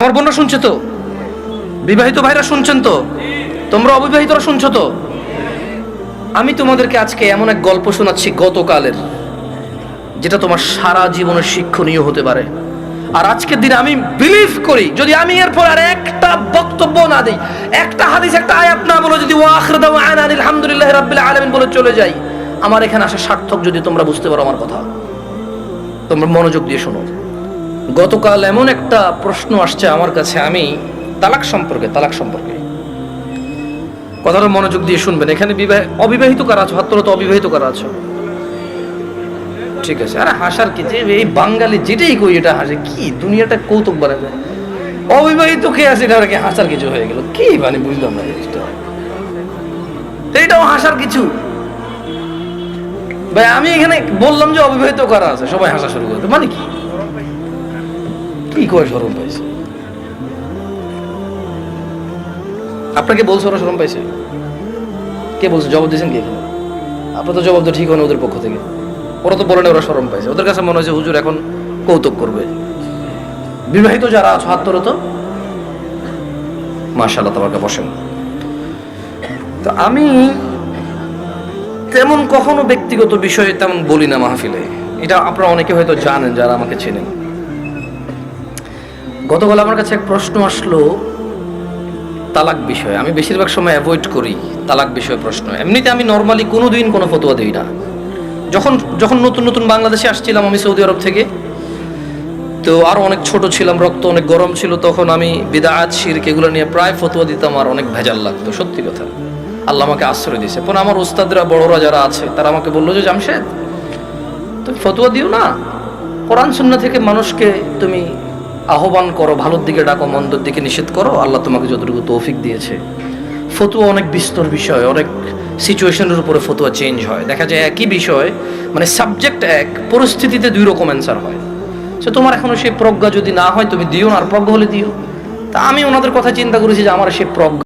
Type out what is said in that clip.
আমার বোনরা শুনছে তো, বিবাহিত ভাইরা শুনছেন তো, তোমরা অবিবাহিতরা শুনছো তো। আমি তোমাদেরকে আজকে এমন এক গল্প শোনাচ্ছি গতকালের, যেটা তোমার সারা জীবনের শিক্ষণীয় হতে পারে। আর আজকের দিনে আমি বিলিভ করি, যদি আমি এরপর আর একটা বক্তব্য না দিই, একটা হাদিস, একটা আয়াত না বলে, যদি ওয়াখির দাওয়ানা আলহামদুলিল্লাহি রাব্বিল আলামিন বলে চলে যাই, আমার এখানে আসা সার্থক। যদি তোমরা বুঝতে পারো আমার কথা, তোমরা মনোযোগ দিয়ে শোনো। গতকাল এমন একটা প্রশ্ন আসছে আমার কাছে, আমি তালাক সম্পর্কে কথাটা মনোযোগ দিয়ে শুনবেন। এখানে অবিবাহিত কারা আছো? হাত তোলো তো, অবিবাহিত কারা আছো? ঠিক আছে। আরে হাসার কি, যে এই বাঙালি যেটাই কই এটা হাসে, কি দুনিয়াটা কৌতুক বানাবে। অবিবাহিত কে আছে, এটা কি হাসার কিছু হয়ে গেল? কি মানে বুঝলাম না জিনিসটা, এটাও হাসার কিছু? ভাই আমি এখানে বললাম যে অবিবাহিত কারা আছে, সবাই হাসা শুরু করতে, মানে কি কি করে শরম পাইছে? আপনাকে বলছে ওরা শরম পাইছে? কে বলছে? জবাব দিয়েছেন কি এখানে? আপনার তো জবাব তো ঠিক হয় না ওদের পক্ষ থেকে। ওরা তো বলে না ওরা শরম পাইছে, ওদের কাছে মনে হয়েছে হুজুর এখন কৌতুক করবে। বিবাহিত যারা আছো হাত তোলো তো, মাশাআল্লাহ, তোমাকে বসেন। তো আমি তেমন কখনো ব্যক্তিগত বিষয়ে তেমন বলি না মাহফিলে, এটা আপনারা অনেকে হয়তো জানেন যারা আমাকে চেনেন। গতকাল আমার কাছে এক প্রশ্ন আসলো তালাক বিষয়ে। আমি বেশিরভাগ সময় অ্যাভয়েড করি তালাক বিষয়ে প্রশ্ন। এমনিতে আমি নর্মালি কোনোদিন কোনো ফতোয়া দিই না। যখন নতুন নতুন বাংলাদেশে আসছিলাম আমি সৌদি আরব থেকে, তো আরো অনেক ছোট ছিলাম, রক্ত অনেক গরম ছিল, তখন আমি বিদআত শিরক এগুলো নিয়ে প্রায় ফতোয়া দিতাম, আর অনেক ভেজাল লাগতো, সত্যি কথা। আল্লাহ আমাকে আশ্রয় দিয়েছে। পরে আমার উস্তাদরা, বড়রা যারা আছে, তারা আমাকে বললো যে জামশেদ তুমি ফতোয়া দিও না, কোরআন সুন্নাহ থেকে মানুষকে তুমি আহ্বান করো, ভালোর দিকে ডাকো, মন্দর দিকে নিষেধ করো। আল্লাহ তোমাকে যতটুকু তৌফিক দিয়েছে। ফতোয়া অনেক বিস্তর বিষয়, অনেক সিচুয়েশনের উপরে ফতোয়া চেঞ্জ হয়। দেখা যায় একই বিষয়, মানে সাবজেক্ট এক, পরিস্থিতিতে দুই রকম অ্যান্সার হয়। সে তোমার এখনো সেই প্রজ্ঞা যদি না হয় তুমি দিও না, আর প্রজ্ঞা হলে দিও। তা আমি ওনাদের কথা চিন্তা করেছি যে আমার সেই প্রজ্ঞা